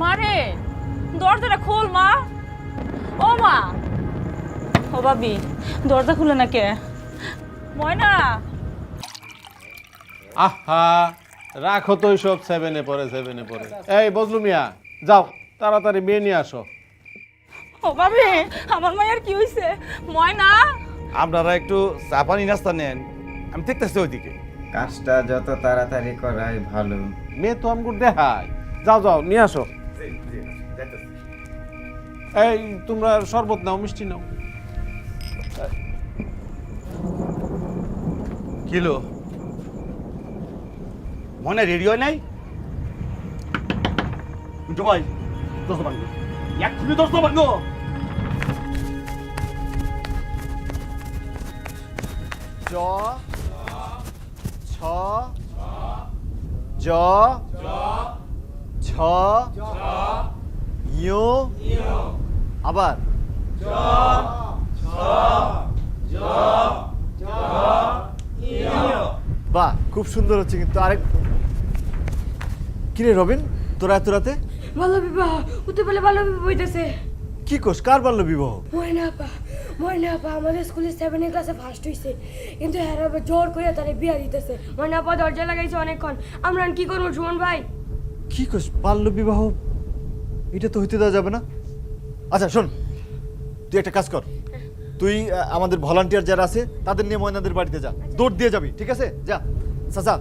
মারে দরজাটা খোল মা। ও মা, ও ভাবি দরজা খুলে না কে? ময়না, আহা রাখো তো সব সেভেনে পরে এই বজলু মিয়া যাও তাড়াতাড়ি মেয়ে নিয়ে আসো। ও ভাবি আমার মায়ের কি হইছে? ময়না, আপনারা একটু চা পানি নাস্তা নেন, আমি দেখতেছি ওইদিকে। কাজটা যত তাড়াতাড়ি করাই ভালো। মেয়ে তো আমগুর দেখায়। যাও যাও নিয়ে আসো। এই তোমরা শরবত নাও, মিষ্টি নাও। কিলো মনে রেডি হয় নাই? ভাই দশ ভাঙ্গ, এক্ষুনি 10 ভাঙ্গ। জ ছ জ ছ ইয় আবার বাহ, খুব সুন্দর হচ্ছে কিন্তু। আরেক কিরে রবিন, তোরা এত রাতে বাল্য বিবাহ হতে পারলে বাল্য বিবাহ হইতেছে। কি কোস? কার বাল্য বিবাহ? ময়না আপা আমাদের স্কুলে 7 ক্লাসে ফার্স্ট হইছে, কিন্তু হ্যাঁ জোর করে তারে বিয়া দিতেছে। ময়না আপা দরজা লাগাইছে অনেকক্ষণ। আমরা কি করবো সুমন ভাই? কি কোস? বাল্য বিবাহ এটা তো হইতে দেওয়া যাবে না। আচ্ছা শোন, তুই একটা কাজ কর, তুই আমাদের ভলান্টিয়ার যারা আছে তাদের নিয়ে ময়নাদের বাড়িতে যা, দৌড় দিয়ে যাবি, ঠিক আছে? যা চাচা,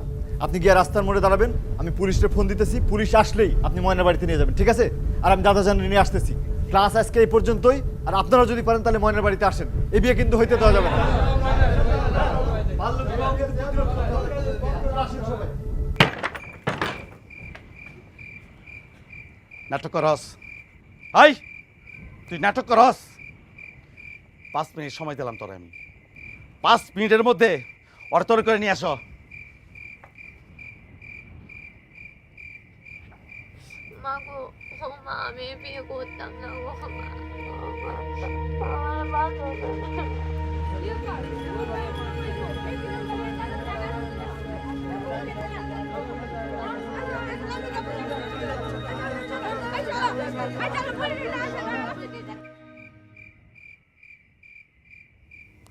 আপনি গিয়ে রাস্তার মোড়ে দাঁড়াবেন, আমি পুলিশে ফোন দিতেছি, পুলিশ আসলেই আপনি ময়নার বাড়িতে নিয়ে যাবেন, ঠিক আছে? আর আমি দাদা জানি নিয়ে আসতেছি। ক্লাস আজকে এই পর্যন্তই, আর আপনারা যদি পারেন তাহলে ময়নার বাড়িতে আসেন। এই বিয়ে কিন্তু হইতে দেওয়া যাবে না। নাটক করস? হাই তুই নাটক করস? 5 মিনিট সময় দিলাম তোরে আমি। 5 মিনিটের মধ্যে অর্থর করে নিয়ে আসো। মা গো, ও মা আমি বিয়ে করতাম না গো মা।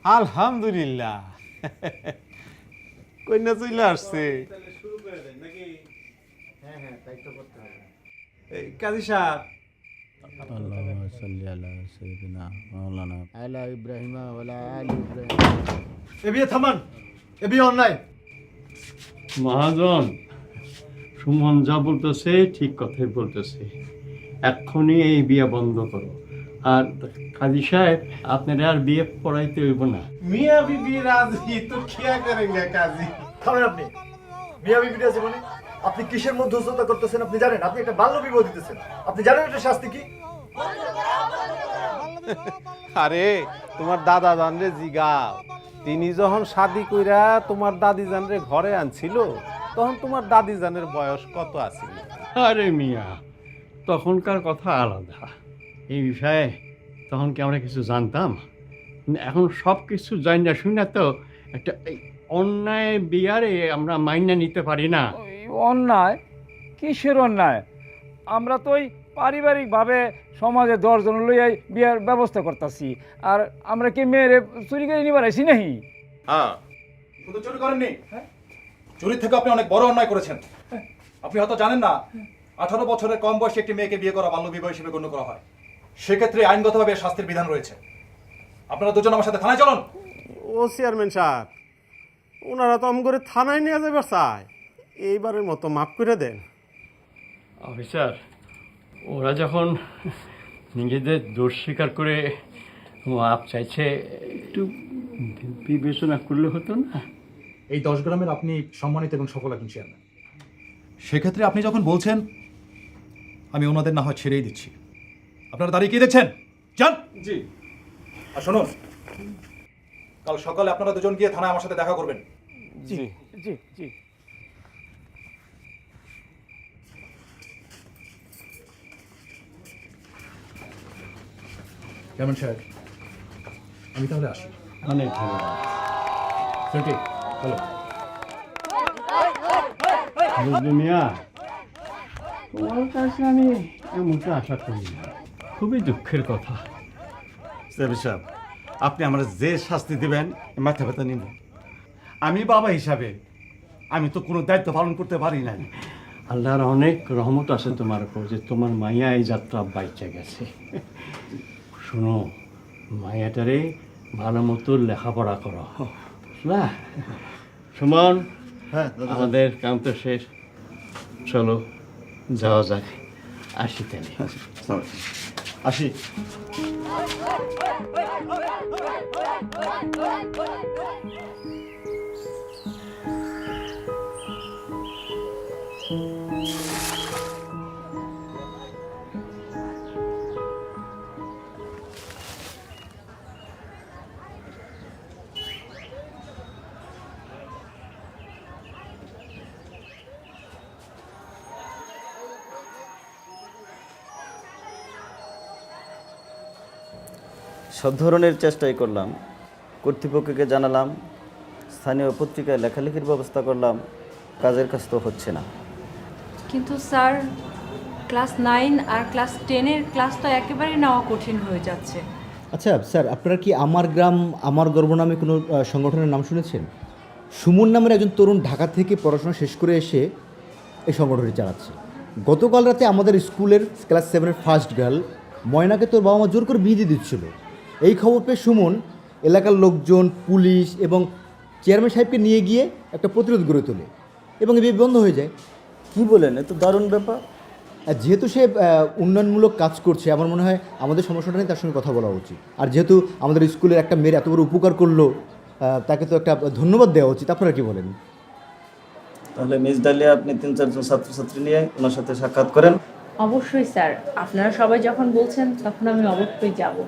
আলহামদুলিল্লাহ কন্যা চলে আসছে। এই কাজী সাহেব, اللهم صل على سيدنا مولانا على ابراهيم وعلى ال ابراهيم। এ বিয়ে থামান, এ বিয়ে অন্যায়। মহাজন, সুমন যা বলতেছে ঠিক কথাই বলতেছে। এক্ষুনি এই বিয়ে বন্ধ করো। আর কাজী সাহেব আপনারা আর বিয়ে পড়াইতে হইব না। মিয়া বিবি রাজি তো কিয়া করেঙ্গে কাজী। থামেন আপনি। মিয়া বিবি আছে মানে আপনি কিসের মধ্যস্থতা করতেছেন? আপনি জানেন আপনি একটা বাল্য বিবাহ দিতেছেন? আপনি জানেন এটা শাস্তি কি? আরে তোমার দাদা জানরে জিগাও, তিনি যখন শাদি কইরা তোমার দাদি জানরে ঘরে আনছিল তখন তোমার দাদি জানের বয়স কত আছিল? আরে মিয়া, তখনকার কথা আলাদা। এই বিষয়ে তখন কি আমরা কিছু জানতাম? এখন সব কিছু জানি না, শুনে তো একটা এই অন্যায় বিয়ারে আমরা মাইনা নিতে পারি না। অন্যায়? কিসের অন্যায়? আমরা তো ওই পারিবারিকভাবে সমাজে 10 জন লইয়াই বিয়ার ব্যবস্থা করতেছি। আর আমরা কি মেয়েরে চুরি করে নিবার আইছি নাহি? হ্যাঁ, শুধু চুরি করেননি, চুরি থেকে আপনি অনেক বড় অন্যায় করেছেন। আপনি হয়তো জানেন না, 18 বছরের কম বয়সী একটি মেয়েকে বিয়ে করা বাল্য বিবাহ হিসেবে গণ্য করা হয়। সেক্ষেত্রে আইনগতভাবে শাস্তির বিধান রয়েছে। আপনারা দুজন আমার সাথে থানায় চলুন। ও চেয়ারম্যান সাহেব, ওনারা তো আমগরে থানায় নিয়ে যাবে চায়, এইবারের মতো মাফ করে দেন। অফিসার, ওরা যখন নিজেদের দোষ স্বীকার করে মাপ চাইছে, একটু বিবেচনা করলে হতো না? এই 10 গ্রামের আপনি সম্মানিত এবং সফল একজন চেয়ারম্যান। সেক্ষেত্রে আপনি যখন বলছেন, আমি ওনাদের না হয় ছেড়েই দিচ্ছি। আপনারা দাঁড়িয়ে কি দেখছেন? যান। জি। আর শুনুন, কাল সকালে আপনারা দুজন গিয়ে থানায় আমার সাথে দেখা করবেন। জি জি জি। চেয়ারম্যান সাহেব, আমি তাহলে আসি। অনেক ধন্যবাদ। সেটি চলো। বুঝলি মিয়া, তোমার কাছে আমি এমনটা আশা করি না। খুবই দুঃখের কথা। চেয়ারম্যান সাহেব, আপনি আমার যে শাস্তি দিবেন মাথা ব্যথা নিব। আমি বাবা হিসাবে আমি তো কোনো দায়িত্ব পালন করতে পারি নাই। আল্লাহর অনেক রহমত আছে তোমার উপর যে তোমার মাইয়া এই যাত্রা বাইচে গেছে। শোনো, মাইয়াটারে ভালো মতো লেখাপড়া করো, বুঝলা? সুমন, হ্যাঁ আমাদের কাম তো শেষ, চলো যাওয়া যাক। আসি তাহলে। আসি। সব ধরনের চেষ্টাই করলাম, কর্তৃপক্ষকে জানালাম, স্থানীয় পত্রিকায় লেখালেখির ব্যবস্থা করলাম, কাজের কাজ তো হচ্ছে না। কিন্তু স্যার, ক্লাস 9 আর ক্লাস 10-এর ক্লাস তো একেবারে নেওয়া কঠিন হয়ে যাচ্ছে। আচ্ছা স্যার, আপনারা কি আমার গ্রাম আমার গর্ব নামে কোনো সংগঠনের নাম শুনেছেন? সুমন নামের একজন তরুণ ঢাকা থেকে পড়াশোনা শেষ করে এসে এই সংগঠনটি চালাচ্ছে। গতকাল রাতে আমাদের স্কুলের ক্লাস 7-এর ফার্স্ট গার্ল ময়নাকে তোর বাবা মা জোর করে বিয়ে দিয়ে দিচ্ছিল। এই খবর পেয়ে সুমন এলাকার লোকজন, পুলিশ এবং চেয়ারম্যান সাহেবকে নিয়ে গিয়ে একটা প্রতিরোধ গড়ে তোলে এবং এই বিয়ে বন্ধ হয়ে যায়। কি বলেন, এত দারুণ ব্যাপার। আর যেহেতু সে উন্নয়নমূলক কাজ করছে, আমার মনে হয় আমাদের সমস্যাটা নিয়ে তার সঙ্গে কথা বলা উচিত। আর যেহেতু আমাদের স্কুলের একটা মেয়ের এত বড় উপকার করলো, তাকে তো একটা ধন্যবাদ দেওয়া উচিত। আপনারা কি বলেন? তাহলে মিস ডালিয়া, আপনি 3-4 জন ছাত্রছাত্রী নিয়ে ওনার সাথে সাক্ষাৎ করেন। অবশ্যই স্যার, আপনারা সবাই যখন বলছেন তখন আমি অবশ্যই যাব।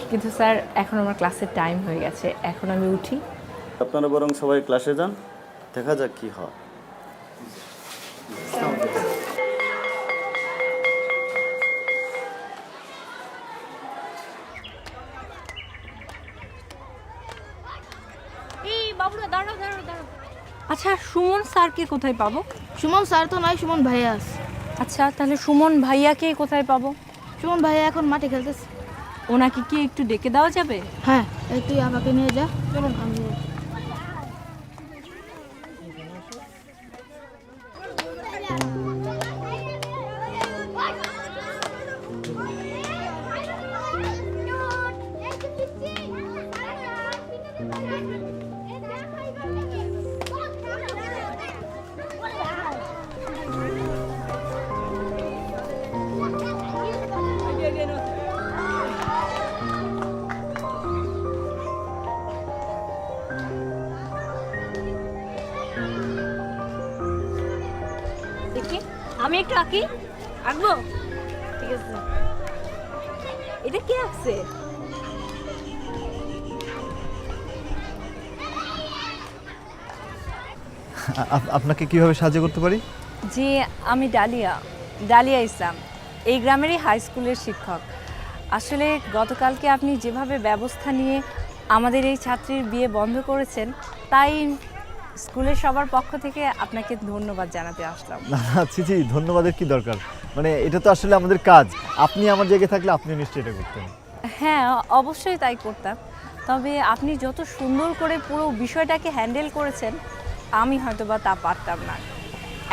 কিন্তু স্যার, এখন আমার ক্লাসের টাইম হয়ে গেছে, এখন আমি উঠি। আপনারা বরং সবাই ক্লাসে যান, দেখা যাক কি হয়। এই বাবুরা দাঁড়াও দাঁড়াও দাঁড়াও। আচ্ছা, সুমন স্যারকে কোথায় পাবো? সুমন স্যার তো নয়, সুমন ভাইয়া আছে। আচ্ছা, তাহলে সুমন ভাইয়াকে কোথায় পাবো? সুমন ভাইয়া এখন মাঠে খেলতেছে। ওনাকে কি একটু ডেকে দেওয়া যাবে? হ্যাঁ, তুই আমাকে নিয়ে যা। চলুন আমি দেখি, আমি একটু আঁকি। আঁকবো? ঠিক আছে। এটা কে আঁকছে? আপনাকে কিভাবে সাহায্য করতে পারি? জি, আমি ডালিয়া ইসলাম, এই গ্রামেরই হাই স্কুলের শিক্ষক। আসলে গতকালকে আপনি যেভাবে ব্যবস্থা নিয়ে আমাদের এই ছাত্রীর বিয়ে বন্ধ করেছেন, তাই স্কুলের সবার পক্ষ থেকে আপনাকে ধন্যবাদ জানাতে আসলাম। না জি, ধন্যবাদের কি দরকার, মানে এটা তো আসলে আমাদের কাজ। আপনি আমার জায়গায় থাকলে আপনিও নিশ্চয়ই এটা করতেন। হ্যাঁ, অবশ্যই তাই করতাম। তবে আপনি যত সুন্দর করে পুরো বিষয়টাকে হ্যান্ডেল করেছেন, আমি হয়তো বা তা পারতাম না।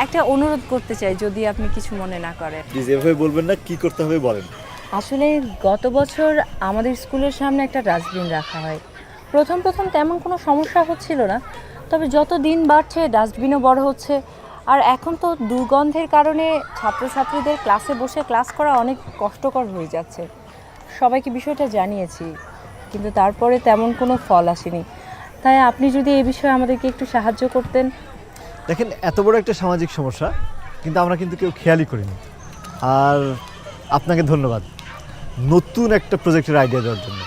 একটা অনুরোধ করতে চাই, যদি আপনি কিছু মনে না করেন। প্লিজ এভাবে বলবেন না, কি করতে হবে বলেন। আসলে গত বছর আমাদের স্কুলের সামনে একটা ডাস্টবিন রাখা হয়। প্রথম তেমন কোনো সমস্যা হচ্ছিল না, তবে যত দিন বাড়ছে ডাস্টবিনও বড় হচ্ছে। আর এখন তো দুর্গন্ধের কারণে ছাত্রছাত্রীদের ক্লাসে বসে ক্লাস করা অনেক কষ্টকর হয়ে যাচ্ছে। সবাইকে বিষয়টা জানিয়েছি, কিন্তু তারপরে তেমন কোনো ফল আসেনি। তাই আপনি যদি এই বিষয়ে আমাদেরকে একটু সাহায্য করতেন। দেখেন, এত বড় একটা সামাজিক সমস্যা কিন্তু আমরা কিন্তু কেউ খেয়ালই করিনি। আর আপনাকে ধন্যবাদ নতুন একটা প্রজেক্টের আইডিয়া দেওয়ার জন্য।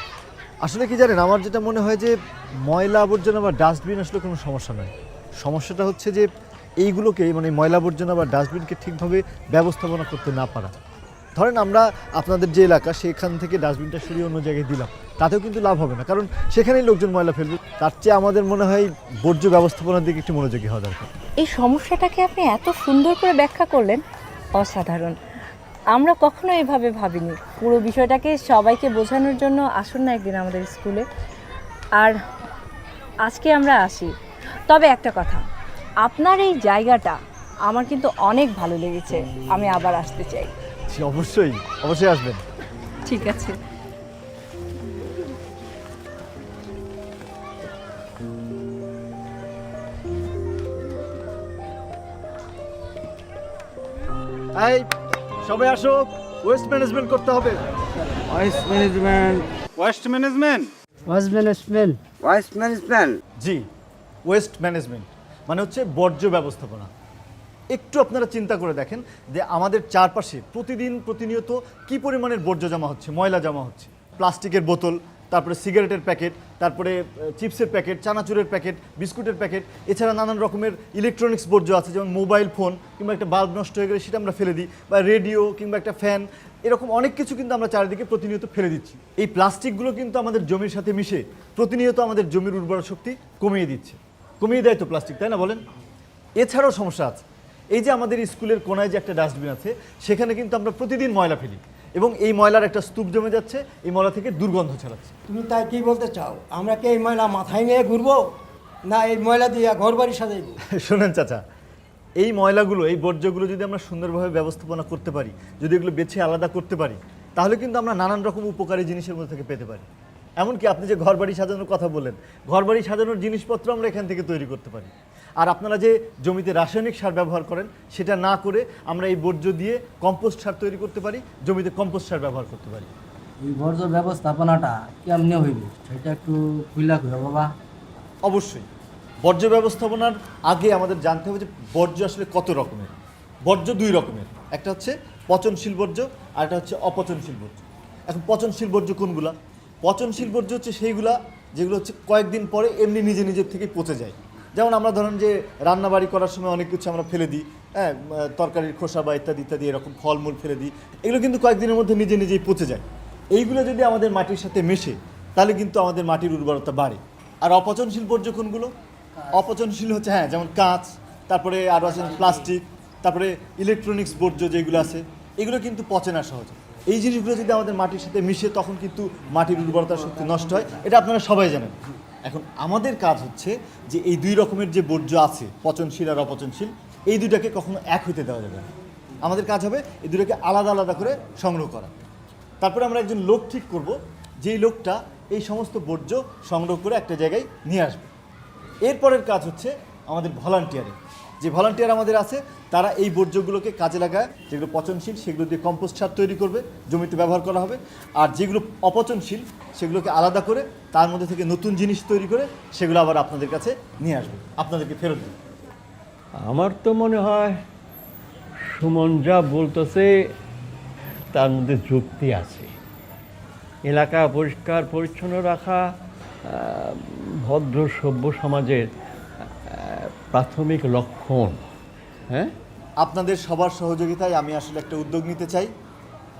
আসলে কি জানেন, আমার যেটা মনে হয় যে ময়লা আবর্জনা বা ডাস্টবিন আসলে কোনো সমস্যা নয়। সমস্যাটা হচ্ছে যে এইগুলোকে, মানে ময়লা আবর্জনা বা ডাস্টবিনকে ঠিকভাবে ব্যবস্থাপনা করতে না পারা। ধরেন আমরা আপনাদের যে এলাকা, সেখান থেকে ডাস্টবিনটা সরিয়ে অন্য জায়গায় দিলাম, তাতেও কিন্তু লাভ হবে না, কারণ সেখানেই লোকজন ময়লা ফেলবে। তার চেয়ে আমাদের মনে হয় বর্জ্য ব্যবস্থাপনার দিকে একটু মনোযোগী হওয়া দরকার। এই সমস্যাটাকে আপনি এত সুন্দর করে ব্যাখ্যা করলেন, অসাধারণ। আমরা কখনো এভাবে ভাবিনি। পুরো বিষয়টাকে সবাইকে বোঝানোর জন্য আসুন না একদিন আমাদের স্কুলে। আর আজকে আমরা আসি। তবে একটা কথা, আপনার এই জায়গাটা আমার কিন্তু অনেক ভালো লেগেছে। আমি আবার আসতে চাই। অবশ্যই অবশ্যই আসবেন। ঠিক আছে। এই সবাই আসো, ওয়েস্ট ম্যানেজমেন্ট করতে হবে। Waste management. Waste management. Waste management. জি, ওয়েস্ট ম্যানেজমেন্ট মানে হচ্ছে বর্জ্য ব্যবস্থাপনা। একটু আপনারা চিন্তা করে দেখেন যে আমাদের চারপাশে প্রতিনিয়ত কি পরিমাণের বর্জ্য জমা হচ্ছে, ময়লা জমা হচ্ছে। প্লাস্টিকের বোতল, তারপরে সিগারেটের প্যাকেট, তারপরে চিপসের প্যাকেট, চানাচুরের প্যাকেট, বিস্কুটের প্যাকেট, এছাড়া নানান রকমের ইলেকট্রনিক্স বর্জ্য আছে, যেমন মোবাইল ফোন কিংবা একটা বাল্ব নষ্ট হয়ে গেলে সেটা আমরা ফেলে দিই, বা রেডিও কিংবা একটা ফ্যান, এরকম অনেক কিছু কিন্তু আমরা চারিদিকে প্রতিনিয়ত ফেলে দিচ্ছি। এই প্লাস্টিকগুলো কিন্তু আমাদের জমির সাথে মিশে প্রতিনিয়ত আমাদের জমির উর্বর শক্তি কমিয়ে দিচ্ছে। কমিয়ে দেয় তো প্লাস্টিক, তাই না বলেন? এছাড়াও সমস্যা আছে। এই যে আমাদের স্কুলের কোনায় যে একটা ডাস্টবিন আছে, সেখানে কিন্তু আমরা প্রতিদিন ময়লা ফেলি এবং এই ময়লার একটা স্তূপ জমে যাচ্ছে, এই ময়লা থেকে দুর্গন্ধ ছড়াচ্ছে। তুমি তাই কি বলতে চাও? আমরা কি এই ময়লা মাথায় নিয়ে ঘুরবো, না এই ময়লা দিয়ে ঘর বাড়ি সাজাইবো? শোনেন চাচা, এই ময়লাগুলো, এই বর্জ্যগুলো যদি আমরা সুন্দরভাবে ব্যবস্থাপনা করতে পারি, যদি এগুলো বেছে আলাদা করতে পারি, তাহলে কিন্তু আমরা নানান রকম উপকারী জিনিসের মধ্যে থেকে পেতে পারি। এমনকি আপনি যে ঘর বাড়ি সাজানোর কথা বললেন, ঘর বাড়ি সাজানোর জিনিসপত্র আমরা এখান থেকে তৈরি করতে পারি। আর আপনারা যে জমিতে রাসায়নিক সার ব্যবহার করেন, সেটা না করে আমরা এই বর্জ্য দিয়ে কম্পোস্ট সার তৈরি করতে পারি, জমিতে কম্পোস্ট সার ব্যবহার করতে পারি। এই বর্জ্য ব্যবস্থাপনাটা কেমনে হইবে সেটা একটু খুইলা কইও বাবা। অবশ্যই বর্জ্য ব্যবস্থাপনার আগে আমাদের জানতে হবে যে বর্জ্য আসলে কত রকমের। বর্জ্য দুই রকমের, একটা হচ্ছে পচনশীল বর্জ্য আর একটা হচ্ছে অপচনশীল বর্জ্য। এখন পচনশীল বর্জ্য কোনগুলা? পচনশীল বর্জ্য হচ্ছে সেইগুলা যেগুলো হচ্ছে কয়েকদিন পরে এমনি নিজের থেকে পচে যায়। যেমন আমরা ধরেন যে রান্নাবাড়ি করার সময় অনেক কিছু আমরা ফেলে দিই, হ্যাঁ, তরকারির খোসা বা ইত্যাদি এরকম ফলমূল ফেলে দিই, এগুলো কিন্তু কয়েকদিনের মধ্যে নিজেই পচে যায়। এইগুলো যদি আমাদের মাটির সাথে মেশে, তাহলে কিন্তু আমাদের মাটির উর্বরতা বাড়ে। আর অপচনশীল বর্জ্য কোনগুলো? অপচনশীল হচ্ছে, হ্যাঁ, যেমন কাঁচ, তারপরে আরও আছে প্লাস্টিক, তারপরে ইলেকট্রনিক্স বর্জ্য যেগুলো আছে, এগুলো কিন্তু পচে না সহজে। এই জিনিসগুলো যদি আমাদের মাটির সাথে মিশে, তখন কিন্তু মাটির উর্বরতার শক্তি নষ্ট হয়। এটা আপনারা সবাই জানেন। এখন আমাদের কাজ হচ্ছে যে এই দুই রকমের যে বর্জ্য আছে, পচনশীল আর অপচনশীল, এই দুটাকে কখনো এক হইতে দেওয়া যাবে না। আমাদের কাজ হবে এই দুটাকে আলাদা করে সংগ্রহ করা। তারপরে আমরা একজন লোক ঠিক করব, যেই লোকটা এই সমস্ত বর্জ্য সংগ্রহ করে একটা জায়গায় নিয়ে আসবে। এরপরের কাজ হচ্ছে আমাদের ভলান্টিয়ারের। যে ভলান্টিয়ার আমাদের আছে, তারা এই বর্জ্যগুলোকে কাজে লাগায়, যেগুলো পচনশীল সেগুলো দিয়ে কম্পোস্ট সার তৈরি করবে, জমিতে ব্যবহার করা হবে। আর যেগুলো অপচনশীল সেগুলোকে আলাদা করে তার মধ্যে থেকে নতুন জিনিস তৈরি করে সেগুলো আবার আপনাদের কাছে নিয়ে আসবে, আপনাদেরকে ফেরত দেবে। আমার তো মনে হয় সুমন যা বলতেছে তার মধ্যে যুক্তি আছে। এলাকা পরিষ্কার পরিচ্ছন্ন রাখা ভদ্র সভ্য সমাজের প্রাথমিক লক্ষণ। হ্যাঁ, আপনাদের সবার সহযোগিতায় আমি আসলে একটা উদ্যোগ নিতে চাই।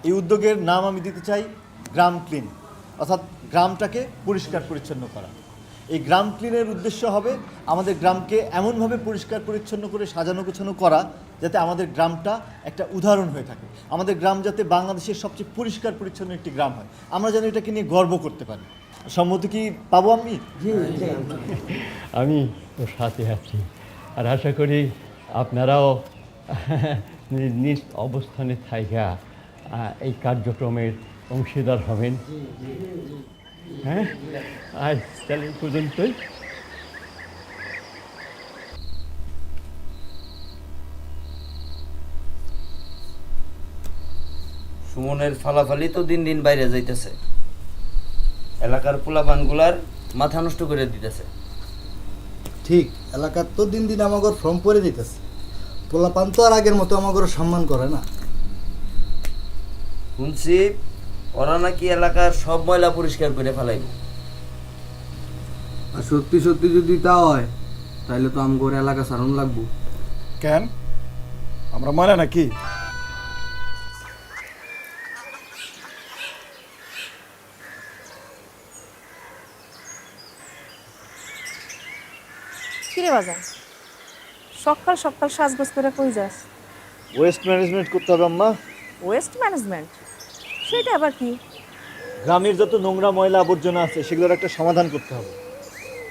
এই উদ্যোগের নাম আমি দিতে চাই গ্রাম ক্লিন, অর্থাৎ গ্রামটাকে পরিষ্কার পরিচ্ছন্ন করা। এই গ্রাম ক্লিনের উদ্দেশ্য হবে আমাদের গ্রামকে এমনভাবে পরিষ্কার পরিচ্ছন্ন করে সাজানো গোছানো করা, যাতে আমাদের গ্রামটা একটা উদাহরণ হয়ে থাকে। আমাদের গ্রাম যাতে বাংলাদেশের সবচেয়ে পরিষ্কার পরিচ্ছন্ন একটি গ্রাম হয়, আমরা যেন এটাকে নিয়ে গর্ব করতে পারি। সম্মতি কি পাবো আমি? আমি তো সাথে আছি, আর আশা করি আপনারাও নিজ অবস্থানে থাইকা এই কার্যক্রমের অংশীদার হবেন। হ্যাঁ, আজ তাহলে পর্যন্তই। সুমনের ফালাফালি তো দিন দিন বাইরে যাইতেছে, এলাকার পোলাপানগুলার মাথা নষ্ট করে দিতেছে। ঠিক, এলাকার তো দিন দিন আমাগর ফর্ম পরে দিতেছে। পোলাপান তো আর আগের মতো আমাগর সম্মান করে না। শুনছি ওরা নাকি এলাকার সব ময়লা পরিষ্কার করে ফেলাইব। আর সত্যি যদি তা হয়, তাহলে তো আমগর এলাকা সারানো লাগবো। কেন আমরা ময়লা নাকি? কিরে বাজার, সকাল সকাল সাজগোজ করে কই যাস? ওয়েস্ট ম্যানেজমেন্ট করতে হবে আম্মা। Waste management? সেটা আবার কি? গ্রামের যত নোংরা ময়লা আবর্জনা আছে সেগুলোর একটা সমাধান করতে হবে।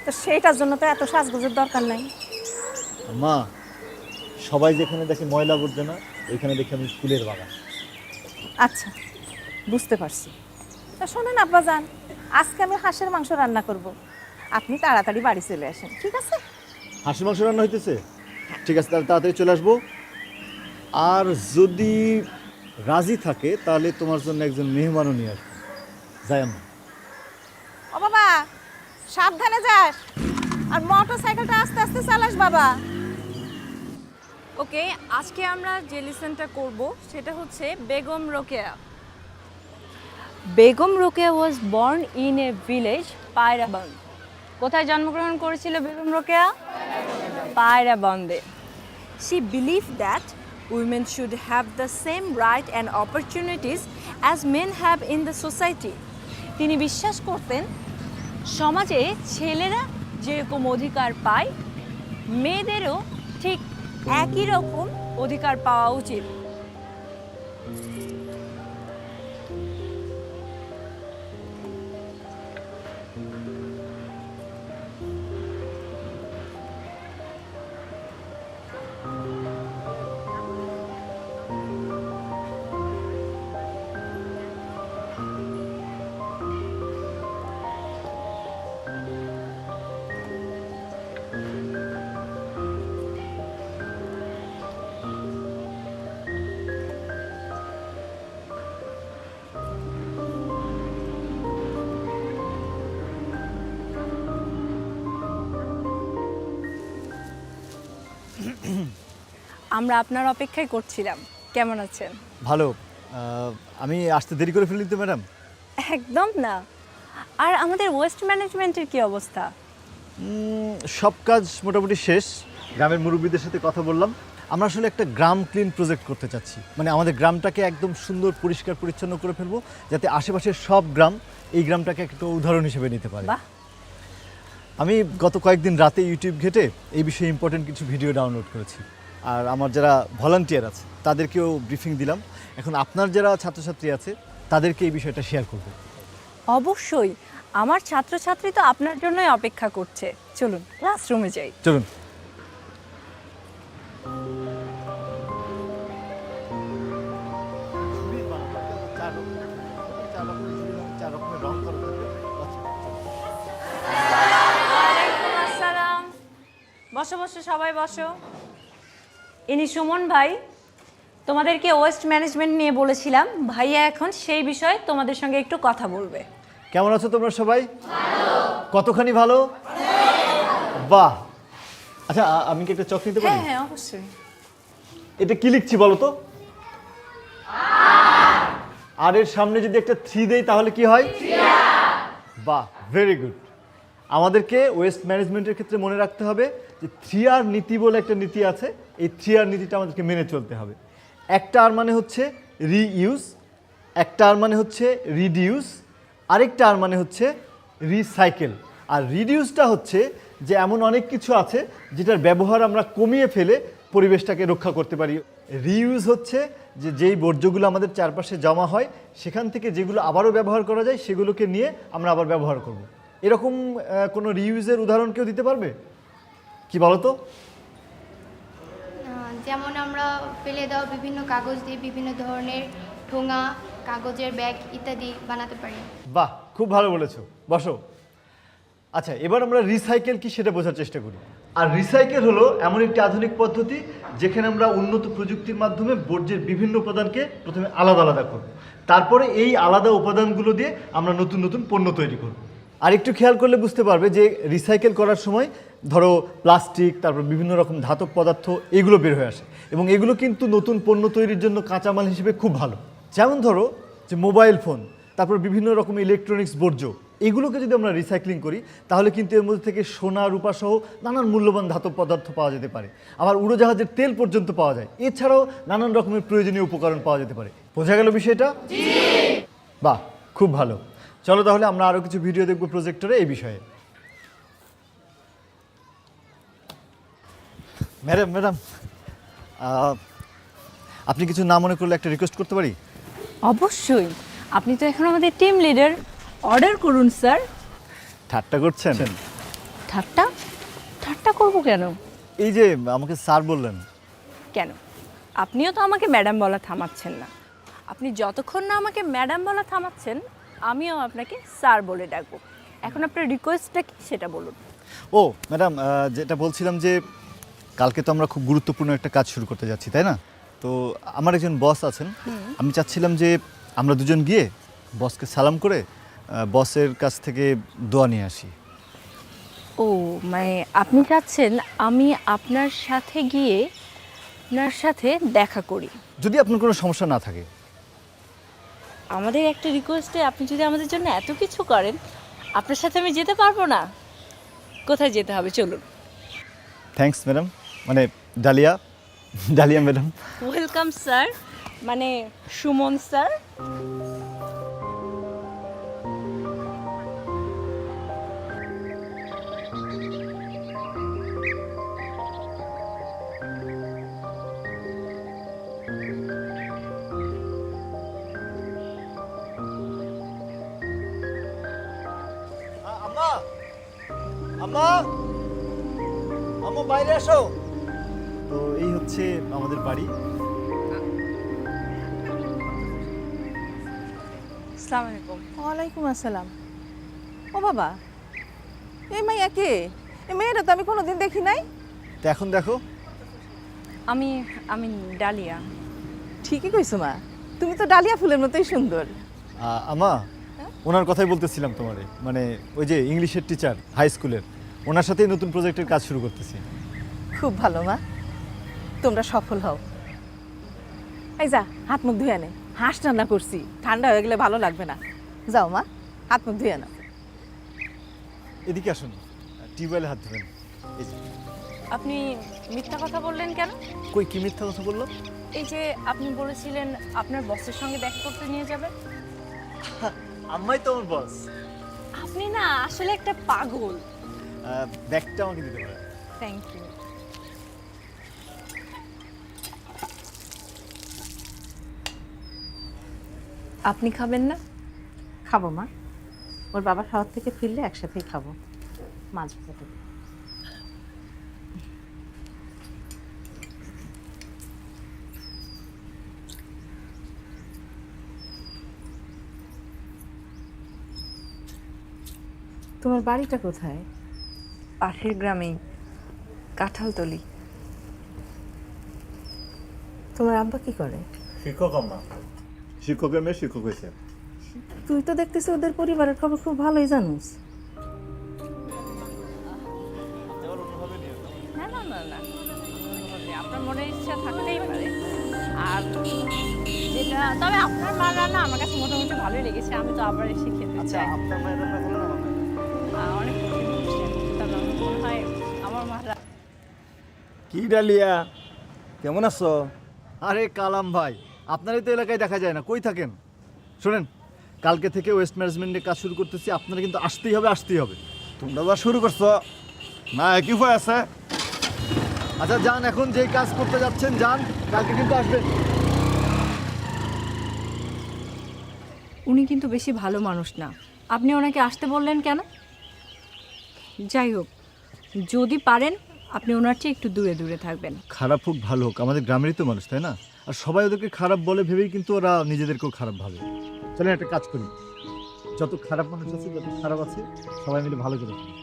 তো সেটার জন্য তো এত সাজগোজের দরকার নাই। আম্মা, সবাই যেখানে দেখে ময়লা আবর্জনা ওইখানে দেখে আমি ফুলের বাগান। আচ্ছা, বুঝতে পারছি। তা শোনেন আব্বাজান, আজকে আমি হাঁসের মাংস রান্না করব, আপনি তাড়াতাড়ি বাড়ি চলে আসেন, ঠিক আছে? হাঁসের মাংস রান্না হইতেছে? ঠিক আছে, তাহলে তাড়াতাড়ি চলে আসবো। আর যদি রাজি থাকে তাহলে তোমার জন্য একজন মেহমানও নিয়ে আসবো। যাই আম্মা। ও বাবা, সাবধানে যাস, আর মোটর সাইকেলটা আস্তে আস্তে চালাস বাবা। ওকে, আজকে আমরা যে লিসেনটা করব সেটা হচ্ছে Begum Rokeya. Begum Rokeya was born in a village Payrabandh. কোথায় জন্মগ্রহণ করেছিল Begum Rokeya? পায়রাবন্দে। She believed that women should have the same right and opportunities as men have in the society. তিনি বিশ্বাস করতেন সমাজে ছেলেরা যেরকম অধিকার পায় মেয়েদেরও ঠিক একই রকম অধিকার পাওয়া উচিত। আমরা আপনার অপেক্ষায় করছিলাম। কেমন আছেন? ভালো। আমি আসতে দেরি করে ফেলি তো ম্যাডাম? একদম না। আর আমাদের ওয়েস্ট ম্যানেজমেন্টের কি অবস্থা? সব কাজ মোটামুটি শেষ। গ্রামের মুরব্বীদের সাথে কথা বললাম। আমরা আসলে একটা গ্রাম ক্লিন প্রজেক্ট করতে চাচ্ছি, মানে আমাদের গ্রামটাকে একদম সুন্দর পরিষ্কার পরিচ্ছন্ন করে ফেলবো, যাতে আশেপাশের সব গ্রাম এই গ্রামটাকে একটা উদাহরণ হিসেবে নিতে পারে। আমি গত কয়েকদিন রাতে ইউটিউব ঘেটে এই বিষয়ে ইম্পর্টেন্ট কিছু ভিডিও ডাউনলোড করেছি, আর আমার যারা ভলান্টিয়ার আছে তাদেরকেও ব্রিফিং দিলাম। এখন আপনার যারা ছাত্রছাত্রী আছে তাদেরকে এই বিষয়টা শেয়ার করব। অবশ্যই, আমার ছাত্রছাত্রী তো আপনার জন্যই অপেক্ষা করছে। চলুন ক্লাসরুমে যাই। চলুন। ওয়ালাইকুম আসসালাম। বসো বসো, সবাই বসো। ইনি সুমন ভাই। তোমাদেরকে ওয়েস্ট ম্যানেজমেন্ট নিয়ে বলেছিলাম, ভাইয়া এখন সেই বিষয়ে তোমাদের সঙ্গে একটু কথা বলবে। কেমন আছো তোমরা সবাই? কতখানি ভালো? বাহ। আচ্ছা, আমি কি একটা চক নিতে পারি? হ্যাঁ অবশ্যই। এটা কি লিখছি বলো তো? আর এর সামনে যদি একটা 3 দেই তাহলে কি হয়? বাহ, ভেরি গুড। আমাদেরকে ওয়েস্ট ম্যানেজমেন্টের ক্ষেত্রে মনে রাখতে হবে যে 3R নীতি বলে একটা নীতি আছে। এই 3R নীতিটা আমাদেরকে মেনে চলতে হবে। একটা আর মানে হচ্ছে রিইউজ, একটা আর মানে হচ্ছে রিডিউস, আরেকটা আর মানে হচ্ছে রিসাইকেল। আর রিডিউসটা হচ্ছে যে এমন অনেক কিছু আছে যেটার ব্যবহার আমরা কমিয়ে ফেলে পরিবেশটাকে রক্ষা করতে পারি। রিইউজ হচ্ছে যে যেই বর্জ্যগুলো আমাদের চারপাশে জমা হয় সেখান থেকে যেগুলো আবারও ব্যবহার করা যায় সেগুলোকে নিয়ে আমরা আবার ব্যবহার করব। এরকম কোনো রিইউজের উদাহরণ কেউ দিতে পারবে? কি বলো তো? যেমন আমরা ফেলে দেওয়া বিভিন্ন কাগজ দিয়ে বিভিন্ন ধরনের ঠোঙা, কাগজের ব্যাগ ইত্যাদি বানাতে পারি। বাহ, খুব ভালো বলেছো। বসো। আচ্ছা, এবার আমরা রিসাইকেল কি সেটা বোঝার চেষ্টা করি। আর রিসাইকেল হলো এমন একটি আধুনিক পদ্ধতি যেখানে আমরা উন্নত প্রযুক্তির মাধ্যমে বর্জ্যের বিভিন্ন উপাদানকে প্রথমে আলাদা আলাদা করব, তারপরে এই আলাদা উপাদানগুলো দিয়ে আমরা নতুন নতুন পণ্য তৈরি করব। আর একটু খেয়াল করলে বুঝতে পারবে যে রিসাইকেল করার সময় ধরো প্লাস্টিক, তারপর বিভিন্ন রকম ধাতব পদার্থ এগুলো বের হয়ে আসে, এবং এগুলো কিন্তু নতুন পণ্য তৈরির জন্য কাঁচামাল হিসেবে খুব ভালো। যেমন ধরো যে মোবাইল ফোন, তারপর বিভিন্ন রকম ইলেকট্রনিক্স বর্জ্য, এগুলোকে যদি আমরা রিসাইক্লিং করি তাহলে কিন্তু এর মধ্যে থেকে সোনা, রূপা সহ নানান মূল্যবান ধাতব পদার্থ পাওয়া যেতে পারে। আবার উড়োজাহাজের তেল পর্যন্ত পাওয়া যায়। এছাড়াও নানান রকমের প্রয়োজনীয় উপকরণ পাওয়া যেতে পারে। বোঝা গেল বিষয়টা? বাহ, খুব ভালো। চলো তাহলে আমরা আরও কিছু ভিডিও দেখব প্রজেক্টরে এই বিষয়ে। ম্যাডাম আপনি কিছু না মনে করলে একটা রিকোয়েস্ট করতে পারি? অবশ্যই, আপনি তো এখন আমাদের টিম লিডার, অর্ডার করুন স্যার। ঠাট্টা করছেন? ঠাট্টা ঠাট্টা করব কেন? এই যে আমাকে স্যার বললেন। কেন, আপনিও তো আমাকে ম্যাডাম বলা থামাচ্ছেন না। আপনি যতক্ষণ না আমাকে ম্যাডাম বলা থামাচ্ছেন, আমিও আপনাকে স্যার বলে ডাকবো। এখন আপনার রিকোয়েস্টটা কি সেটা বলুন। ও ম্যাডাম, যেটা বলছিলাম যে কালকে তো আমরা খুব গুরুত্বপূর্ণ একটা কাজ শুরু করতে যাচ্ছি, তাই না? তো আমার একজন বস আছেন, আমি চাচ্ছিলাম যে আমরা দুজন গিয়ে বসকে সালাম করে বসের কাছ থেকে দোয়া নিয়ে আসি। ও মানে আপনি চাচ্ছেন আমি আপনার সাথে গিয়ে আপনার সাথে দেখা করি? যদি আপনার কোনো সমস্যা না থাকে। আমাদের একটা রিকোয়েস্টে আপনি যদি আমাদের জন্য এত কিছু করেন, আপনার সাথে আমি যেতে পারবো না? কোথায় যেতে হবে চলুন। থ্যাঙ্কস ম্যাডাম, মানে dahlia dahlia madam. Welcome sir, মানে সুমন স্যার। আম্মা আম্মা আম্মা বাইরে আসো। তো এই হচ্ছে আমাদের বাড়ি। আসসালামু আলাইকুম। ওয়ালাইকুম আসসালাম। ও বাবা, এই মাইয়া কে? এই মেয়েটা তো আমি কোনোদিন দেখি নাই। তো এখন দেখো। আমি আমি ডালিয়া। ঠিকই কইছো মা, তুমি তো ডালিয়া ফুলের মতোই সুন্দর। আম্মা, ওনার কথাই বলতেছিলাম তোমারে, মানে ওই যে ইংলিশের টিচার হাই স্কুলের, ওনার সাথেই নতুন প্রজেক্টের কাজ শুরু করতেছি। খুব ভালো মা, তোমরা সফল হও। এই যা, হাত মুখ ধুয়ে নে, হাঁস রান্না করছি, ঠান্ডা হয়ে গেলে ভালো লাগবে না। যাও মা, হাত মুখ ধুয়ে নাও। এদিকে আসুন, টিউবওয়েলে হাত ধুবেন। এই যে। আপনি মিথ্যা কথা বললেন কেন? কই কি মিথ্যা কথা বললো? এই যে আপনি বলেছিলেন আপনার বসের সঙ্গে দেখা করতে নিয়ে যাবেন। আম্মাই তো আমার বস। আপনি না আসলে একটা পাগল। ব্যাগটা আমাকে দিতে পারেন? Thank you. আপনি খাবেন না? খাবো মা, ওর বাবা শহর থেকে ফিরলে একসাথেই খাবো। মাছ ভাজা। তোমার বাড়িটা কোথায়? পাশের গ্রামেই, কাঁঠালতলি। তোমার আব্বা কি করে? শিক্ষক আম্মা, শিক্ষকের মেয়ে শিক্ষক হয়েছে। তুই তো দেখতেছি ওদের পরিবারের খবর খুব ভালোই জানিস। না না না না, আপনার মনের ইচ্ছা থাকতেই পারে। আর যেটা, তবে আপনার মা রান্না আমার কাছে মোটামুটি ভালোই লেগেছে। আমি তো আবার এসে খেতে চাই। আপনার মায়ের রান্না ভালো না? অনেক কঠিন হচ্ছে, তবে আমার মনে হয় আমার মা। কি ডালিয়া, কেমন আছো? আরে কালাম ভাই, আপনারই তো এলাকায় দেখা যায় না, কই থাকেন? শোনেন, কালকে থেকে ওয়েস্ট ম্যানেজমেন্টের কাজ শুরু করতেছি, আপনারা কিন্তু আসতেই হবে, আসতেই হবে। তোমরা যা শুরু করছো না, একই উপায় আছে। আচ্ছা যান, এখন যেই কাজ করতে যাচ্ছেন যান, কালকে কিন্তু আসবেন। উনি কিন্তু বেশি ভালো মানুষ না, আপনি ওনাকে আসতে বললেন কেন? যাই হোক, যদি পারেন আপনি ওনার চেয়ে একটু দূরে দূরে থাকবেন। খারাপ হোক ভালো হোক, আমাদের গ্রামেরই তো মানুষ, তাই না? আর সবাই ওদেরকে খারাপ বলে ভেবেই কিন্তু ওরা নিজেদেরকেও খারাপ ভাবে। চলেন একটা কাজ করি, যত খারাপ মানুষ আছে, যত খারাপ আছে, সবাই মিলে ভালো করে করি।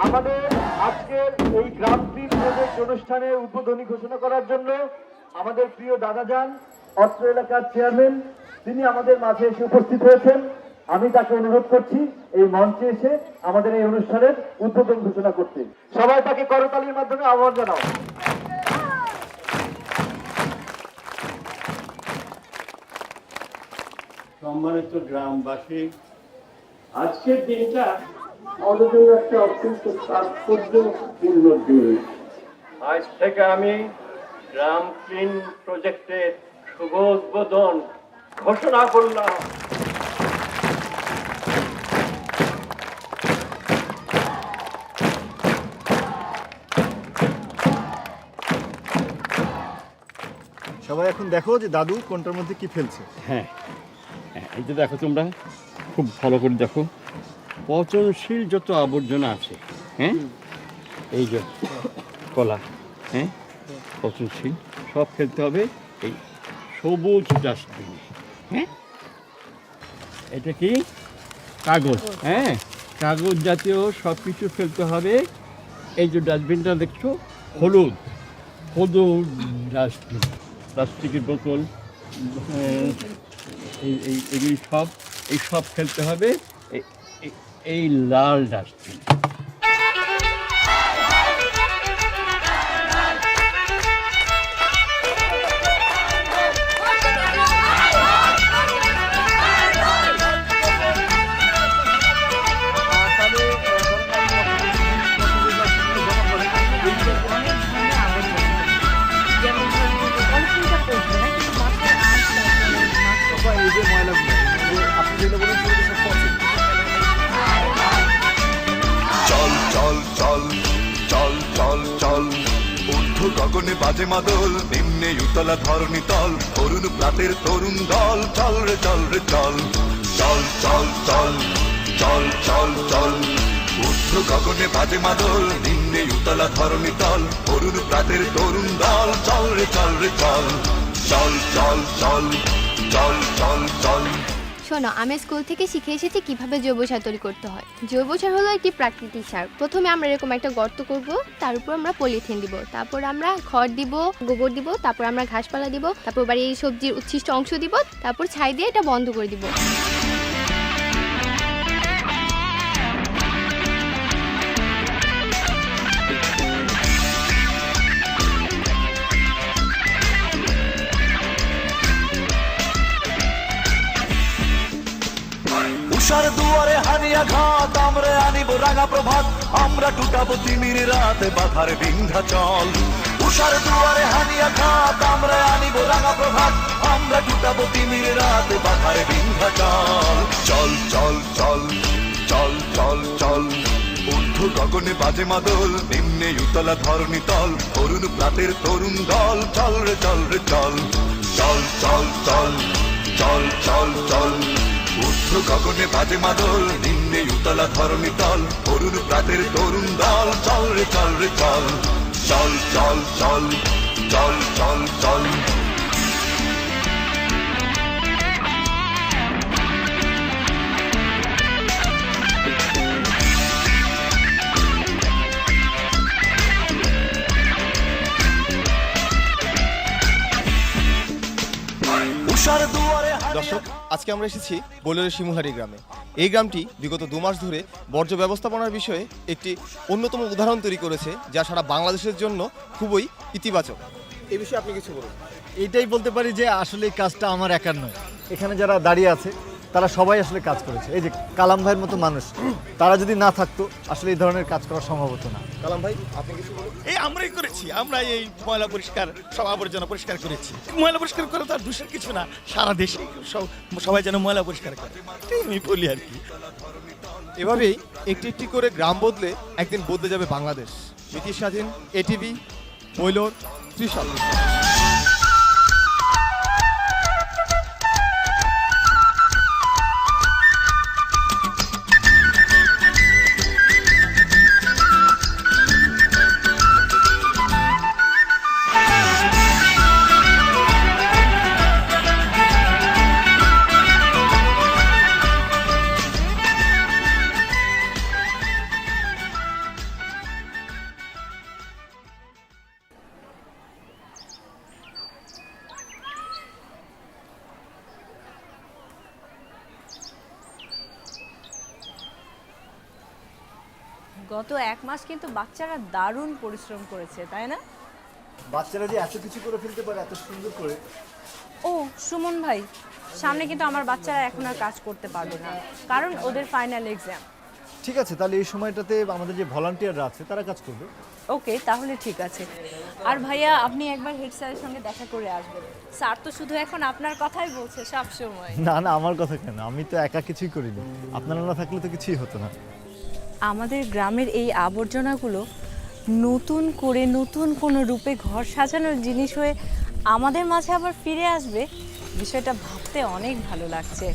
আমাদের আজকের এই গ্রাম ফিল্ড প্রজেক্ট অনুষ্ঠানের উদ্বোধনী ঘোষণা করার জন্য আমাদের প্রিয় দাদাজান, অত্র এলাকার চেয়ারম্যান, তিনি আমাদের মাঝে এসে উপস্থিত হয়েছেন। আমি তাকে অনুরোধ করছি এই মঞ্চে এসে আমাদের এই অনুষ্ঠানের উদ্বোধন ঘোষণা করতে। সবাই তাকে করতালির মাধ্যমে আহ্বান জানাও। সম্মানিত গ্রামবাসী, আজকের দিনটা আমাদের জন্য একটা অত্যন্ত তাৎপর্যপূর্ণ দিন। আজ থেকে আমি গ্রাম ক্লিন প্রজেক্টের শুভ উদ্বোধন ঘোষণা করলাম। সবাই এখন দেখো যে দাদু কোনটার মধ্যে কি ফেলছে। হ্যাঁ, এই যে দেখো, তোমরা খুব ভালো করে দেখো, পচনশীল যত আবর্জনা আছে, হ্যাঁ, এই যে কলা, হ্যাঁ, পচনশীল সব ফেলতে হবে এই সবুজ ডাস্টবিনে। হ্যাঁ, এটা কি কাগজ, হ্যাঁ, কাগজ জাতীয় সব কিছু ফেলতে হবে এই যে ডাস্টবিনটা দেখছো, হলুদ হলুদ ডাস্টবিন। প্লাস্টিকের বোতল, এগুলি সব ফেলতে হবে এই লাল ডাস্টবিন। চল চল চল চল চল চল, ঊর্ধ্ব গগনে বাজে মাদল, নিম্নে উতলা ধরণী তল, তরুণ প্রাতের তরুণ দল, চল রে চল রে চল, চল চল চল চল চল চল, ঊর্ধ্ব গগনে বাজে মাদল, নিম্নে উতলা ধরণী তল, তরুণ প্রাতের তরুণ দল, চল রে চল রে চল, চল চল চল চল চল চল। শোনো, আমি স্কুল থেকে শিখে এসেছি কিভাবে জৈব সার তৈরি করতে হয়। জৈব সার হলো একটি প্রাকৃতিক সার। প্রথমে আমরা এরকম একটা গর্ত করব, তার উপর আমরা পলিথিন দিব, তারপর আমরা খড় দিব, গোবর দিব, তারপর আমরা ঘাসপালা দিব, তারপর বাড়ি এই সবজির উচ্ছিষ্ট অংশ দিব, তারপর ছাই দিয়ে এটা বন্ধ করে দিব। উষার দুয়ারে হানিয়া ঘাত, আমরা আনিব রাঙা প্রভাত, আমরা টুটাবো তিমির রাতে বাধার বিন্ধ্যাচল। উষার দুয়ারে হানিয়া ঘাত, আমরা আনিব রাঙা প্রভাত, আমরা টুটাবো তিমির রাতে বাধার বিন্ধ্যাচল। চল চল চল চল চল চল, ঊর্ধ্ব গগনে বাজে মাদল, নিম্নে উতলা ধরণী তল, তরুণ প্রাতের তরুণ দল, চল রে চল রে চল, চল চল চল চল চল চল, ঊর্ধ্ব গগনে বাজে মাদল, নিম্নে উতলা ধরণী তল, তরুণ প্রাতের তরুণ দল, চল রে চল রে চল, চল চল চল চল চল চল। দর্শক, আজকে আমরা এসেছি বোলেরো শিমুলহারি গ্রামে। এই গ্রামটি বিগত 2 মাস ধরে বর্জ্য ব্যবস্থাপনার বিষয়ে একটি অন্যতম উদাহরণ তৈরি করেছে, যা সারা বাংলাদেশের জন্য খুবই ইতিবাচক। এই বিষয়ে আপনি কিছু বলুন। এইটাই বলতে পারি যে আসলে এই কাজটা আমার একার নয়, এখানে যারা দাঁড়িয়ে আছে তারা সবাই আসলে কাজ করেছে। এই যে কালাম ভাইয়ের মতো মানুষ, তারা যদি না থাকতো আসলে এই ধরনের কাজ করা সম্ভব হতো না। কালাম ভাই, আপনি কিছু বলুন। এই আমরাই করেছি, আমরা এই ময়লা পরিষ্কার, সব আবর্জনা পরিষ্কার করেছি। ময়লা পরিষ্কার করে তো আর দূষণ কিছু না, সারা দেশে সবাই যেন ময়লা পরিষ্কার করে, আমি বলি আর কি। এভাবেই একটি একটি করে গ্রাম বদলে একদিন বদলে যাবে বাংলাদেশ। ব্রিটিশ স্বাধীন, এটিভি, মৈলর, ত্রিশাল। গত 1 মাস কিন্তু বাচ্চারা দারুণ পরিশ্রম করেছে, তাই না? বাচ্চারা যে এত কিছু করে ফেলতে পারে এত সুন্দর করে। ও সুমন ভাই, সামনে কিন্তু আমার বাচ্চারা এখন আর কাজ করতে পারবে না, কারণ ওদের ফাইনাল এক্সাম। ঠিক আছে, তাহলে এই সময়টাতে আমাদের যে ভলান্টিয়াররা আছে তারা কাজ করবে। ওকে, তাহলে ঠিক আছে। আর ভাইয়া, আপনি একবার হেড স্যারের সঙ্গে দেখা করে আসবেন। স্যার তো শুধু এখন আপনার কথাই বলছে সব সময়। না না, আমার কথা কেন, আমি তো একা কিছুই করিনি, আপনারা না থাকলে তো কিছুই হতো না। আমাদের গ্রামের এই আবর্জনাগুলো নতুন করে নতুন কোনো রূপে ঘর সাজানোর জিনিস হয়ে আমাদের মাঝে আবার ফিরে আসবে, বিষয়টা ভাবতে অনেক ভালো লাগছে।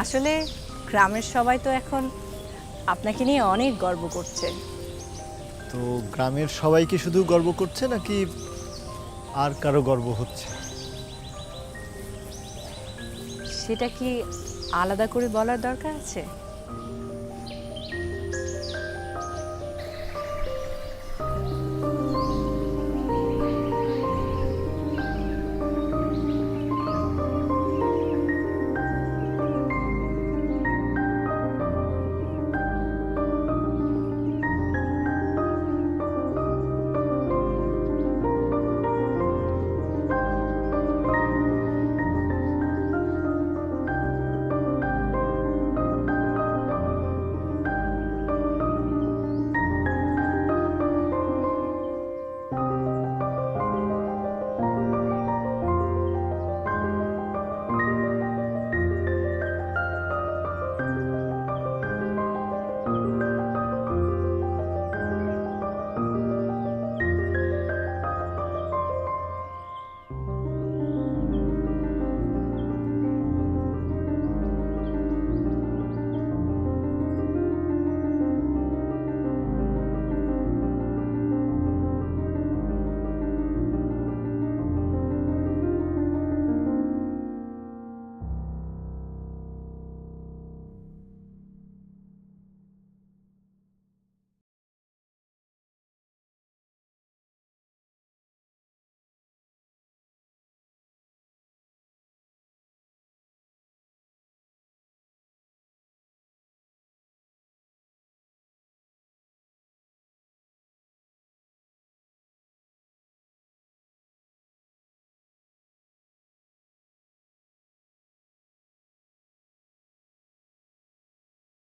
আসলে গ্রামের সবাই তো এখন আপনাকে নিয়ে অনেক গর্ব করছে। তো গ্রামের সবাই কি শুধু গর্ব করছে নাকি আর কারো গর্ব হচ্ছে? সেটা কি আলাদা করে বলার দরকার আছে?